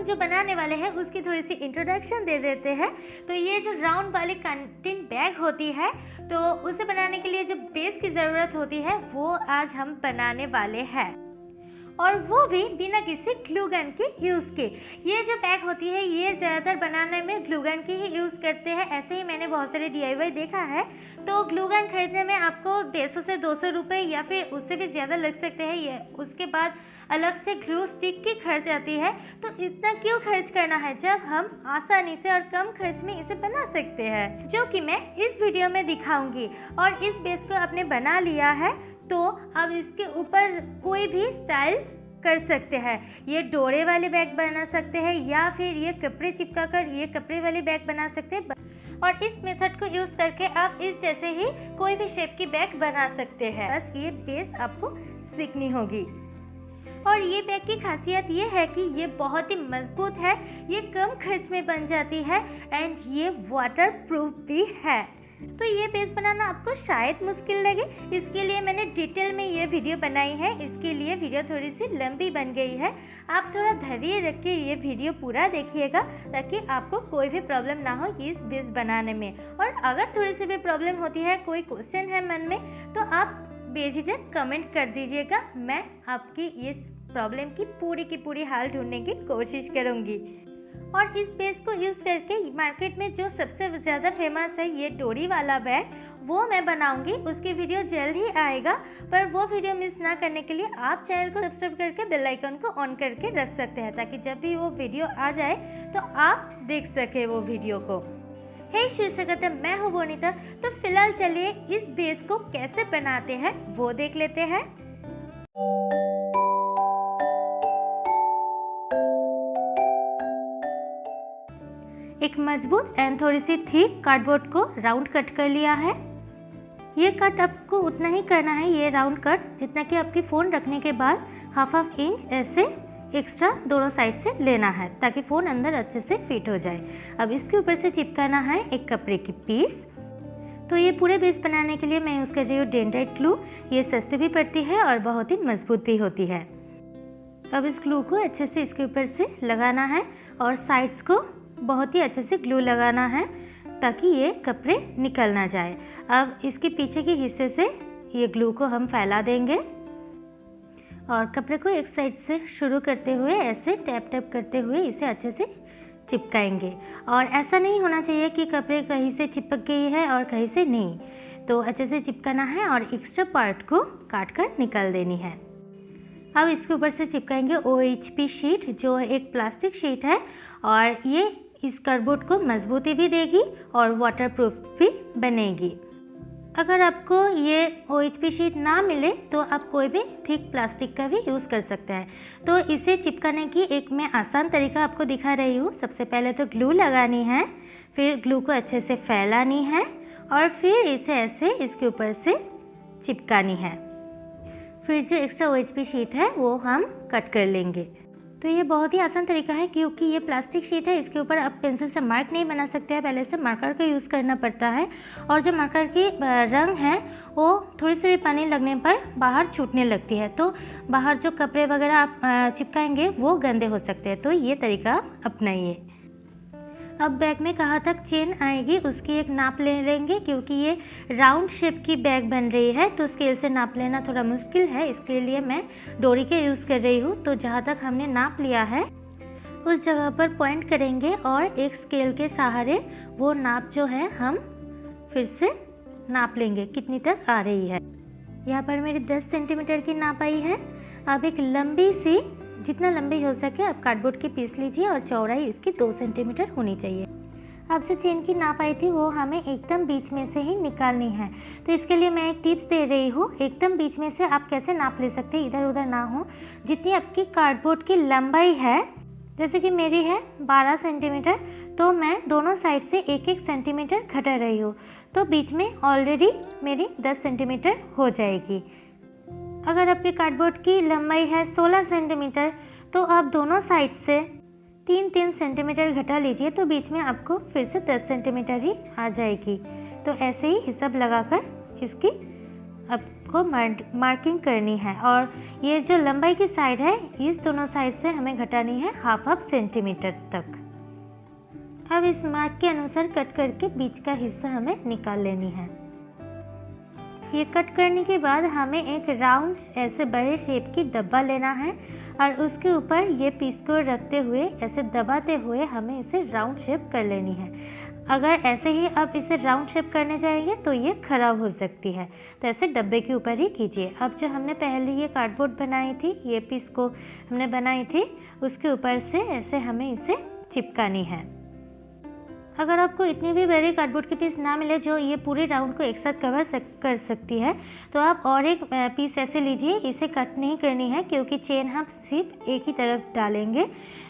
हम जो बनाने वाले हैं उसकी थोड़ी सी इंट्रोडक्शन दे देते हैं। तो ये जो राउंड वाली कैंटीन बैग होती है, तो उसे बनाने के लिए जो बेस की ज़रूरत होती है वो आज हम बनाने वाले हैं, और वो भी बिना किसी ग्लू गन के यूज़ के। ये जो बैग होती है ये ज़्यादातर बनाने में ग्लू गन की ही यूज़ करते हैं। ऐसे ही मैंने बहुत सारे DIY देखा है। तो ग्लू गन खरीदने में आपको 150 से 200 रुपये या फिर उससे भी ज़्यादा लग सकते हैं। ये उसके बाद अलग से ग्लू स्टिक की खर्च आती है। तो इतना क्यों खर्च करना है जब हम आसानी से और कम खर्च में इसे बना सकते हैं, जो कि मैं इस वीडियो में दिखाऊंगी। और इस बेस को आपने बना लिया है तो अब इसके ऊपर कोई भी स्टाइल कर सकते हैं। ये डोरे वाले बैग बना सकते हैं या फिर ये कपड़े चिपका कर ये कपड़े वाले बैग बना सकते हैं, और इस मेथड को यूज़ करके आप इस जैसे ही कोई भी शेप की बैग बना सकते हैं। बस ये बेस आपको सीखनी होगी। और ये बैग की खासियत ये है कि ये बहुत ही मजबूत है, ये कम खर्च में बन जाती है एंड ये वाटर प्रूफ भी है। तो ये बेस बनाना आपको शायद मुश्किल लगे, इसके लिए मैंने डिटेल में ये वीडियो बनाई है। इसके लिए वीडियो थोड़ी सी लंबी बन गई है। आप थोड़ा धैर्य रख के ये वीडियो पूरा देखिएगा ताकि आपको कोई भी प्रॉब्लम ना हो इस बेस बनाने में। और अगर थोड़ी सी भी प्रॉब्लम होती है, कोई क्वेश्चन है मन में, तो आप बेझिझक कमेंट कर दीजिएगा। मैं आपकी इस प्रॉब्लम की पूरी हल ढूंढने की कोशिश करूँगी। और इस बेस को यूज़ करके मार्केट में जो सबसे ज़्यादा फेमस है ये डोरी वाला बैग, वो मैं बनाऊंगी। उसकी वीडियो जल्द ही आएगा, पर वो वीडियो मिस ना करने के लिए आप चैनल को सब्सक्राइब करके बेल आइकन को ऑन करके रख सकते हैं, ताकि जब भी वो वीडियो आ जाए तो आप देख सके वो वीडियो को। हे शीर्षक, मैं हूँ बोनीता। तो फिलहाल चलिए इस बेस को कैसे बनाते हैं वो देख लेते हैं। एक मजबूत एंड थोड़ी सी थिक कार्डबोर्ड को राउंड कट कर लिया है। ये कट आपको उतना ही करना है, ये राउंड कट जितना कि आपकी फ़ोन रखने के बाद हाफ इंच ऐसे एक्स्ट्रा दोनों साइड से लेना है, ताकि फ़ोन अंदर अच्छे से फिट हो जाए। अब इसके ऊपर से चिपकाना है एक कपड़े की पीस। तो ये पूरे बेस बनाने के लिए मैं यूज़ कर रही हूँ डेंड्राइट ग्लू। ये सस्ती भी पड़ती है और बहुत ही मजबूत भी होती है। अब इस ग्लू को अच्छे से इसके ऊपर से लगाना है और साइड्स को बहुत ही अच्छे से ग्लू लगाना है ताकि ये कपड़े निकल ना जाए। अब इसके पीछे के हिस्से से ये ग्लू को हम फैला देंगे और कपड़े को एक साइड से शुरू करते हुए ऐसे टैप टैप करते हुए इसे अच्छे से चिपकाएंगे। और ऐसा नहीं होना चाहिए कि कपड़े कहीं से चिपक गई है और कहीं से नहीं, तो अच्छे से चिपकाना है और एक्स्ट्रा पार्ट को काट कर निकाल देनी है। अब इसके ऊपर से चिपकाएंगे OHP शीट, जो एक प्लास्टिक शीट है, और ये इस कार्डबोर्ड को मजबूती भी देगी और वाटरप्रूफ भी बनेगी। अगर आपको ये OHP शीट ना मिले तो आप कोई भी थिक प्लास्टिक का भी यूज़ कर सकते हैं। तो इसे चिपकाने की एक मैं आसान तरीका आपको दिखा रही हूँ। सबसे पहले तो ग्लू लगानी है, फिर ग्लू को अच्छे से फैलानी है और फिर इसे ऐसे इसके ऊपर से चिपकानी है। फिर जो एक्स्ट्रा OHP शीट है वो हम कट कर लेंगे। तो ये बहुत ही आसान तरीका है, क्योंकि ये प्लास्टिक शीट है, इसके ऊपर आप पेंसिल से मार्क नहीं बना सकते हैं, पहले से मार्कर का यूज़ करना पड़ता है। और जो मार्कर की रंग है वो थोड़ी सी भी पानी लगने पर बाहर छूटने लगती है, तो बाहर जो कपड़े वगैरह आप चिपकाएंगे वो गंदे हो सकते हैं। तो ये तरीका अपनाइए। अब बैग में कहाँ तक चेन आएगी उसकी एक नाप ले लेंगे, क्योंकि ये राउंड शेप की बैग बन रही है तो स्केल से नाप लेना थोड़ा मुश्किल है। इसके लिए मैं डोरी के यूज़ कर रही हूँ। तो जहाँ तक हमने नाप लिया है उस जगह पर पॉइंट करेंगे और एक स्केल के सहारे वो नाप जो है हम फिर से नाप लेंगे कितनी तक आ रही है। यहाँ पर मेरी 10 सेंटीमीटर की नाप आई है। अब एक लंबी सी, जितना लंबी हो सके आप कार्डबोर्ड की पीस लीजिए और चौड़ाई इसकी 2 सेंटीमीटर होनी चाहिए। अब जो चेन की नाप आई थी वो हमें एकदम बीच में से ही निकालनी है। तो इसके लिए मैं एक टिप्स दे रही हूँ। एकदम बीच में से आप कैसे नाप ले सकते हैं, इधर उधर ना हो। जितनी आपकी कार्डबोर्ड की लंबाई है, जैसे कि मेरी है 12 सेंटीमीटर, तो मैं दोनों साइड से 1-1 सेंटीमीटर घटा रही हूँ। तो बीच में ऑलरेडी मेरी 10 सेंटीमीटर हो जाएगी। अगर आपके कार्डबोर्ड की लंबाई है 16 सेंटीमीटर, तो आप दोनों साइड से 3-3 सेंटीमीटर घटा लीजिए, तो बीच में आपको फिर से 10 सेंटीमीटर ही आ जाएगी। तो ऐसे ही हिसाब लगाकर इसकी अब को मार्किंग करनी है। और ये जो लंबाई की साइड है, इस दोनों साइड से हमें घटानी है हाफ सेंटीमीटर तक। अब इस मार्क के अनुसार कट करके बीच का हिस्सा हमें निकाल लेनी है। ये कट करने के बाद हमें एक राउंड ऐसे बड़े शेप की डब्बा लेना है और उसके ऊपर ये पीस को रखते हुए ऐसे दबाते हुए हमें इसे राउंड शेप कर लेनी है। अगर ऐसे ही आप इसे राउंड शेप करने जाएंगे तो ये ख़राब हो सकती है, तो ऐसे डब्बे के ऊपर ही कीजिए। अब जो हमने पहले ये कार्डबोर्ड बनाई थी, ये पीस को हमने बनाई थी, उसके ऊपर से ऐसे हमें इसे चिपकानी है। अगर आपको इतनी भी बड़ी कार्डबोर्ड की पीस ना मिले जो ये पूरे राउंड को एक साथ कर सकती है, तो आप और एक पीस ऐसे लीजिए। इसे कट नहीं करनी है क्योंकि चेन हम सिर्फ एक ही तरफ डालेंगे,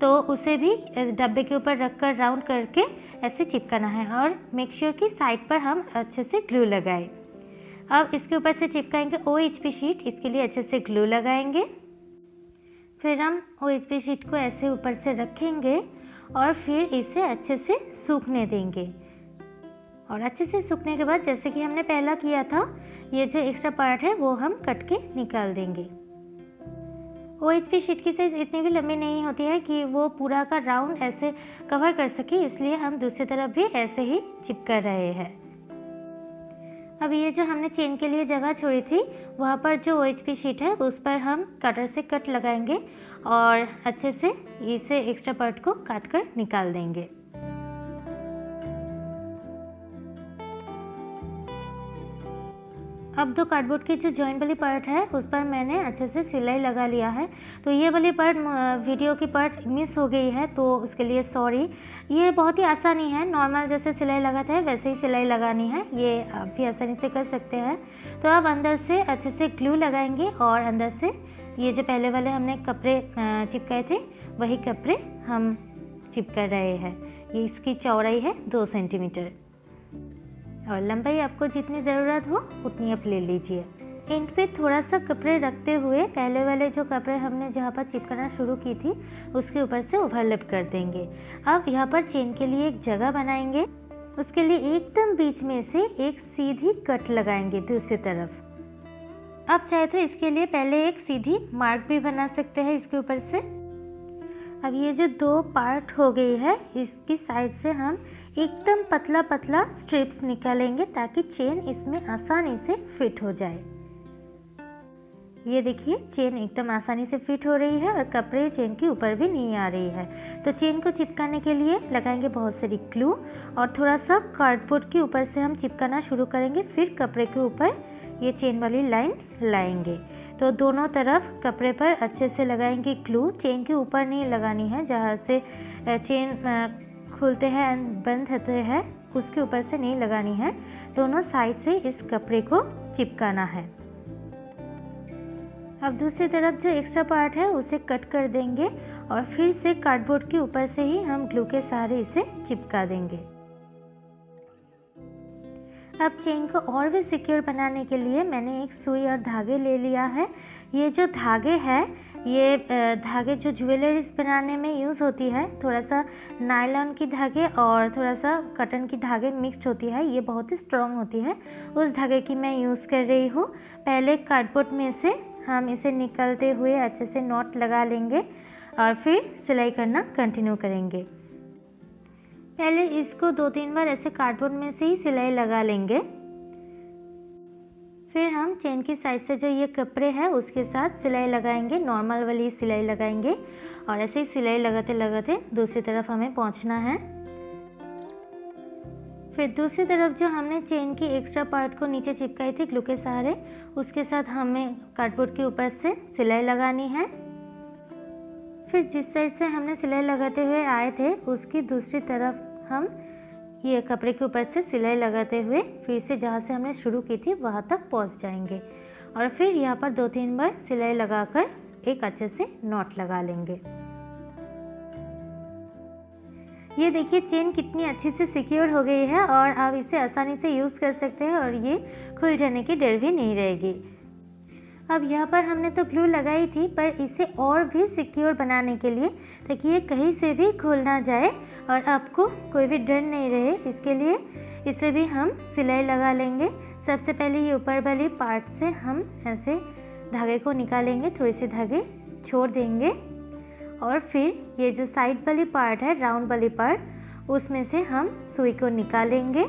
तो उसे भी डब्बे के ऊपर रखकर राउंड करके ऐसे चिपकाना है। और मेक श्योर कि साइड पर हम अच्छे से ग्लू लगाएं। अब इसके ऊपर से चिपकाएंगे OHP शीट, इसके लिए अच्छे से ग्लू लगाएंगे। फिर हम OHP शीट को ऐसे ऊपर से रखेंगे और फिर इसे अच्छे से सूखने देंगे। और अच्छे से सूखने के बाद जैसे कि हमने पहला किया था, ये जो एक्स्ट्रा पार्ट है वो हम कट के निकाल देंगे। OHP शीट की साइज़ इतनी भी लंबी नहीं होती है कि वो पूरा का राउंड ऐसे कवर कर सके, इसलिए हम दूसरी तरफ भी ऐसे ही चिपका रहे हैं। अब ये जो हमने चेन के लिए जगह छोड़ी थी, वहाँ पर जो OHP शीट है उस पर हम कटर से कट लगाएंगे और अच्छे से इसे एक्स्ट्रा पार्ट को काट कर निकाल देंगे। अब दो कार्डबोर्ड की जो जॉइंट वाली पार्ट है उस पर मैंने अच्छे से सिलाई लगा लिया है। तो ये वाली पार्ट वीडियो की पार्ट मिस हो गई है, तो उसके लिए सॉरी। ये बहुत ही आसानी है, नॉर्मल जैसे सिलाई लगाते हैं वैसे ही सिलाई लगानी है, ये आप भी आसानी से कर सकते हैं। तो अब अंदर से अच्छे से ग्लू लगाएंगे और अंदर से ये जो पहले वाले हमने कपड़े चिपकाए थे वही कपड़े हम चिपका रहे हैं। ये इसकी चौड़ाई है 2 सेंटीमीटर और लंबाई आपको जितनी ज़रूरत हो उतनी आप ले लीजिए। एंड पे थोड़ा सा कपड़े रखते हुए पहले वाले जो कपड़े हमने जहाँ पर चिपकाना शुरू की थी उसके ऊपर से ओवरलैप कर देंगे। अब यहाँ पर चेन के लिए एक जगह बनाएंगे, उसके लिए एकदम बीच में से एक सीधी कट लगाएंगे दूसरी तरफ। आप चाहे तो इसके लिए पहले एक सीधी मार्क भी बना सकते हैं इसके ऊपर से। अब ये जो 2 पार्ट हो गई है, इसकी साइड से हम एकदम पतला पतला स्ट्रिप्स निकालेंगे ताकि चेन इसमें आसानी से फिट हो जाए। ये देखिए चेन एकदम आसानी से फिट हो रही है और कपड़े चेन के ऊपर भी नहीं आ रही है। तो चेन को चिपकाने के लिए लगाएंगे बहुत सारी ग्लू और थोड़ा सा कार्डबोर्ड के ऊपर से हम चिपकाना शुरू करेंगे, फिर कपड़े के ऊपर ये चेन वाली लाइन लाएंगे। तो दोनों तरफ कपड़े पर अच्छे से लगाएंगे ग्लू। चेन के ऊपर नहीं लगानी है, जहाँ से चेन खुलते हैं बंद होते हैं उसके ऊपर से नहीं लगानी है, दोनों साइड से इस कपड़े को चिपकाना है। अब दूसरी तरफ जो एक्स्ट्रा पार्ट है उसे कट कर देंगे और फिर से कार्डबोर्ड के ऊपर से ही हम ग्लू के सहारे इसे चिपका देंगे। अब चेन को और भी सिक्योर बनाने के लिए मैंने एक सुई और धागे ले लिया है। ये जो धागे है, ये धागे जो ज्वेलरीज बनाने में यूज़ होती है, थोड़ा सा नायलॉन की धागे और थोड़ा सा कॉटन की धागे मिक्स्ड होती है, ये बहुत ही स्ट्रॉन्ग होती है, उस धागे की मैं यूज़ कर रही हूँ। पहले कार्डबोर्ड में से हम इसे निकालते हुए अच्छे से नॉट लगा लेंगे और फिर सिलाई करना कंटिन्यू करेंगे। पहले इसको 2-3 बार ऐसे कार्डबोर्ड में से ही सिलाई लगा लेंगे। फिर हम चेन की साइड से जो ये कपड़े हैं उसके साथ सिलाई लगाएंगे, नॉर्मल वाली सिलाई लगाएंगे और ऐसे ही सिलाई लगाते लगाते दूसरी तरफ हमें पहुंचना है। फिर दूसरी तरफ जो हमने चेन की एक्स्ट्रा पार्ट को नीचे चिपकाई थी ग्लू के सहारे, उसके साथ हमें कार्डबोर्ड के ऊपर से सिलाई लगानी है। फिर जिस साइड से हमने सिलाई लगाते हुए आए थे उसकी दूसरी तरफ हम ये कपड़े के ऊपर से सिलाई लगाते हुए फिर से जहाँ से हमने शुरू की थी वहाँ तक पहुँच जाएंगे और फिर यहाँ पर 2-3 बार सिलाई लगाकर एक अच्छे से नॉट लगा लेंगे। ये देखिए चेन कितनी अच्छी से सिक्योर हो गई है और आप इसे आसानी से यूज़ कर सकते हैं और ये खुल जाने की डर भी नहीं रहेगी। अब यहाँ पर हमने तो ग्लू लगाई थी, पर इसे और भी सिक्योर बनाने के लिए ताकि ये कहीं से भी खुल ना जाए और आपको कोई भी डर नहीं रहे, इसके लिए इसे भी हम सिलाई लगा लेंगे। सबसे पहले ये ऊपर वाली पार्ट से हम ऐसे धागे को निकालेंगे, थोड़े से धागे छोड़ देंगे और फिर ये जो साइड वाली पार्ट है, राउंड वाली पार्ट, उसमें से हम सुई को निकालेंगे।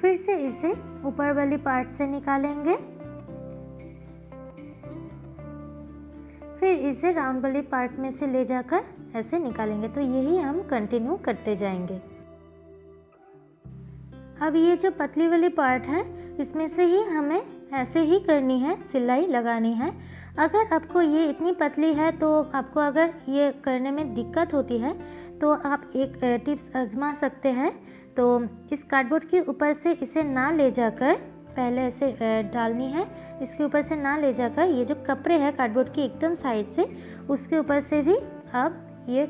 फिर से इसे ऊपर वाली पार्ट से निकालेंगे, फिर इसे राउंड वाली पार्ट में से ले जाकर ऐसे निकालेंगे। तो यही हम कंटिन्यू करते जाएंगे। अब ये जो पतली वाली पार्ट है, इसमें से ही हमें ऐसे ही करनी है, सिलाई लगानी है। अगर आपको ये इतनी पतली है तो आपको अगर ये करने में दिक्कत होती है तो आप एक टिप्स आजमा सकते हैं। तो इस कार्डबोर्ड के ऊपर से इसे ना ले जाकर, पहले ऐसे डालनी है, इसके ऊपर से ना ले जाकर ये जो कपड़े हैं कार्डबोर्ड की एकदम साइड से, उसके ऊपर से भी आप ये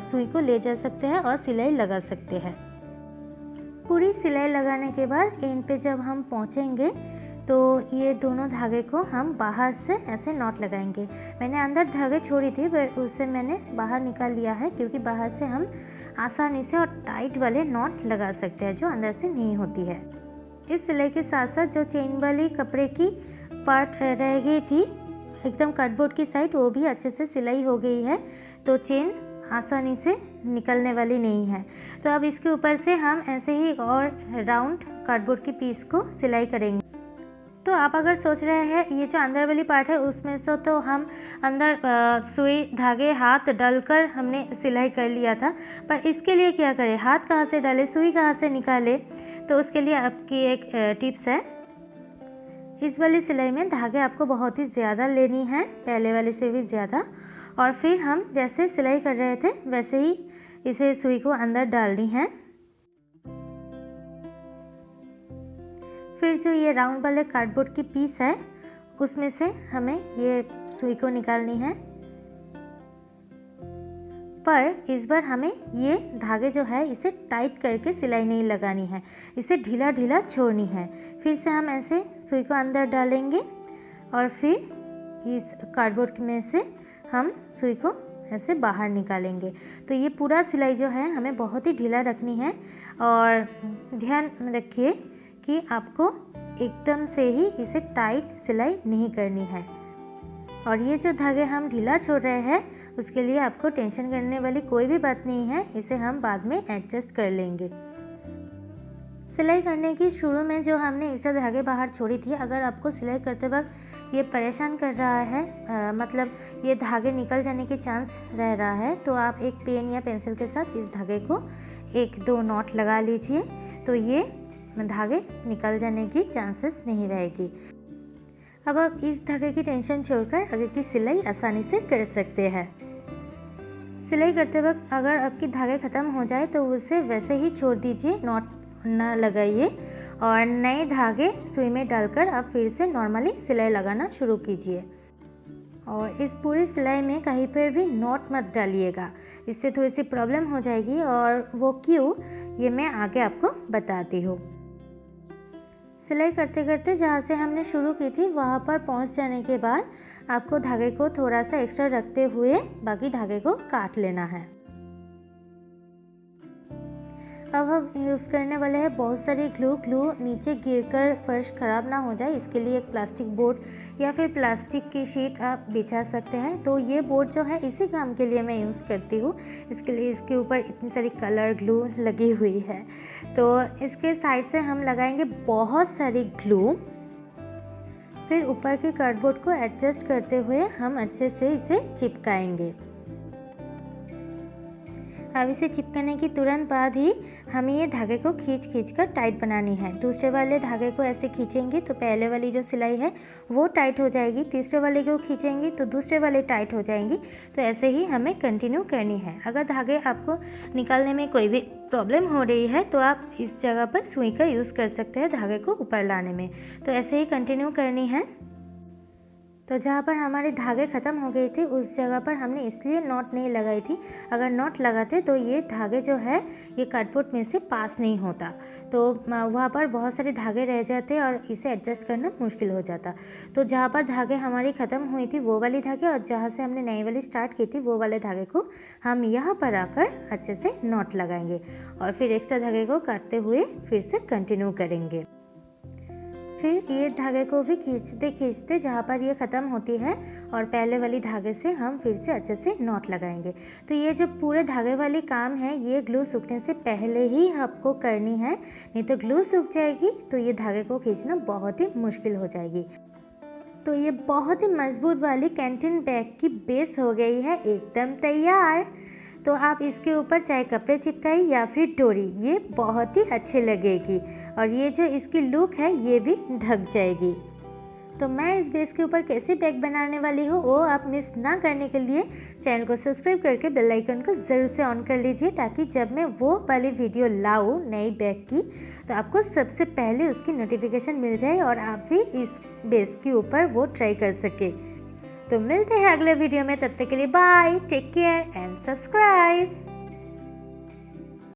सुई को ले जा सकते हैं और सिलाई लगा सकते हैं। पूरी सिलाई लगाने के बाद एंड पे जब हम पहुंचेंगे तो ये दोनों धागे को हम बाहर से ऐसे नॉट लगाएंगे। मैंने अंदर धागे छोड़ी थी पर उसे मैंने बाहर निकाल लिया है, क्योंकि बाहर से हम आसानी से और टाइट वाले नॉट लगा सकते हैं जो अंदर से नहीं होती है। इस सिलाई के साथ साथ जो चेन वाली कपड़े की पार्ट रह गई थी एकदम कार्डबोर्ड की साइड, वो भी अच्छे से सिलाई हो गई है, तो चेन आसानी से निकलने वाली नहीं है। तो अब इसके ऊपर से हम ऐसे ही और राउंड कार्डबोर्ड की पीस को सिलाई करेंगे। तो आप अगर सोच रहे हैं ये जो अंदर वाली पार्ट है उसमें से तो हम अंदर सुई धागे हाथ डालकर हमने सिलाई कर लिया था, पर इसके लिए क्या करें, हाथ कहाँ से डालें, सुई कहाँ से निकालें। तो उसके लिए आपकी एक टिप्स है। इस वाली सिलाई में धागे आपको बहुत ही ज़्यादा लेनी है, पहले वाले से भी ज़्यादा, और फिर हम जैसे सिलाई कर रहे थे वैसे ही इसे सुई को अंदर डालनी है। फिर जो ये राउंड वाले कार्डबोर्ड की पीस है उसमें से हमें ये सुई को निकालनी है, पर इस बार हमें ये धागे जो है इसे टाइट करके सिलाई नहीं लगानी है, इसे ढीला ढीला छोड़नी है। फिर से हम ऐसे सुई को अंदर डालेंगे और फिर इस कार्डबोर्ड में से हम सुई को ऐसे बाहर निकालेंगे। तो ये पूरा सिलाई जो है हमें बहुत ही ढीला रखनी है, और ध्यान रखिए कि आपको एकदम से ही इसे टाइट सिलाई नहीं करनी है। और ये जो धागे हम ढीला छोड़ रहे हैं उसके लिए आपको टेंशन करने वाली कोई भी बात नहीं है, इसे हम बाद में एडजस्ट कर लेंगे। सिलाई करने की शुरू में जो हमने एक्स्ट्रा धागे बाहर छोड़ी थी, अगर आपको सिलाई करते वक्त ये परेशान कर रहा है, मतलब ये धागे निकल जाने के चांस रह रहा है, तो आप एक पेन या पेंसिल के साथ इस धागे को 1-2 नॉट लगा लीजिए, तो ये धागे निकल जाने की चांसेस नहीं रहेगी। अब आप इस धागे की टेंशन छोड़कर आगे की सिलाई आसानी से कर सकते हैं। सिलाई करते वक्त अगर आपकी धागे ख़त्म हो जाए तो उसे वैसे ही छोड़ दीजिए, नॉट ना लगाइए, और नए धागे सुई में डालकर आप फिर से नॉर्मली सिलाई लगाना शुरू कीजिए। और इस पूरी सिलाई में कहीं पर भी नॉट मत डालिएगा, इससे थोड़ी सी प्रॉब्लम हो जाएगी, और वो क्यों ये मैं आगे आपको बताती हूँ। सिलाई करते करते जहाँ से हमने शुरू की थी वहाँ पर पहुँच जाने के बाद आपको धागे को थोड़ा सा एक्स्ट्रा रखते हुए बाकी धागे को काट लेना है। अब हम यूज़ करने वाले हैं बहुत सारी ग्लू नीचे गिरकर फर्श ख़राब ना हो जाए, इसके लिए एक प्लास्टिक बोर्ड या फिर प्लास्टिक की शीट आप बिछा सकते हैं। तो ये बोर्ड जो है इसी काम के लिए मैं यूज़ करती हूँ, इसके लिए इसके ऊपर इतनी सारी कलर ग्लू लगी हुई है। तो इसके साइड से हम लगाएंगे बहुत सारी ग्लू, फिर ऊपर के कार्डबोर्ड को एडजस्ट करते हुए हम अच्छे से इसे चिपकाएंगे। अब इसे चिपकाने की तुरंत बाद ही हमें ये धागे को खींच कर टाइट बनानी है। दूसरे वाले धागे को ऐसे खींचेंगे तो पहले वाली जो सिलाई है वो टाइट हो जाएगी, तीसरे वाले को खींचेंगे तो दूसरे वाले टाइट हो जाएंगी। तो ऐसे ही हमें कंटिन्यू करनी है। अगर धागे आपको निकालने में कोई भी प्रॉब्लम हो रही है तो आप इस जगह पर सुई का यूज़ कर सकते हैं धागे को ऊपर लाने में। तो ऐसे ही कंटिन्यू करनी है। तो जहाँ पर हमारे धागे ख़त्म हो गए थे उस जगह पर हमने इसलिए नॉट नहीं लगाई थी। अगर नॉट लगाते तो ये धागे जो है ये कार्डबोर्ड में से पास नहीं होता, तो वहाँ पर बहुत सारे धागे रह जाते और इसे एडजस्ट करना मुश्किल हो जाता। तो जहाँ पर धागे हमारी ख़त्म हुई थी वो वाली धागे और जहाँ से हमने नई वाली स्टार्ट की थी वो वाले धागे को हम यहाँ पर आकर अच्छे से नॉट लगाएंगे और फिर एक्स्ट्रा धागे को काटते हुए फिर से कंटिन्यू करेंगे। फिर ये धागे को भी खींचते खींचते जहाँ पर ये ख़त्म होती है और पहले वाली धागे से हम फिर से अच्छे से नॉट लगाएंगे। तो ये जो पूरे धागे वाली काम है ये ग्लू सूखने से पहले ही आपको करनी है, नहीं तो ग्लू सूख जाएगी तो ये धागे को खींचना बहुत ही मुश्किल हो जाएगी। तो ये बहुत ही मजबूत वाली कैंटीन बैग की बेस हो गई है एकदम तैयार। तो आप इसके ऊपर चाहे कपड़े चिपकाइए या फिर डोरी, ये बहुत ही अच्छी लगेगी और ये जो इसकी लुक है ये भी ढक जाएगी। तो मैं इस बेस के ऊपर कैसे बैग बनाने वाली हूँ वो आप मिस ना करने के लिए चैनल को सब्सक्राइब करके बेल आइकन को ज़रूर से ऑन कर लीजिए, ताकि जब मैं वो वाली वीडियो लाऊँ नई बैग की तो आपको सबसे पहले उसकी नोटिफिकेशन मिल जाए और आप भी इस बेस के ऊपर वो ट्राई कर सके। तो मिलते हैं अगले वीडियो में, तब तक के लिए bye, take care and subscribe.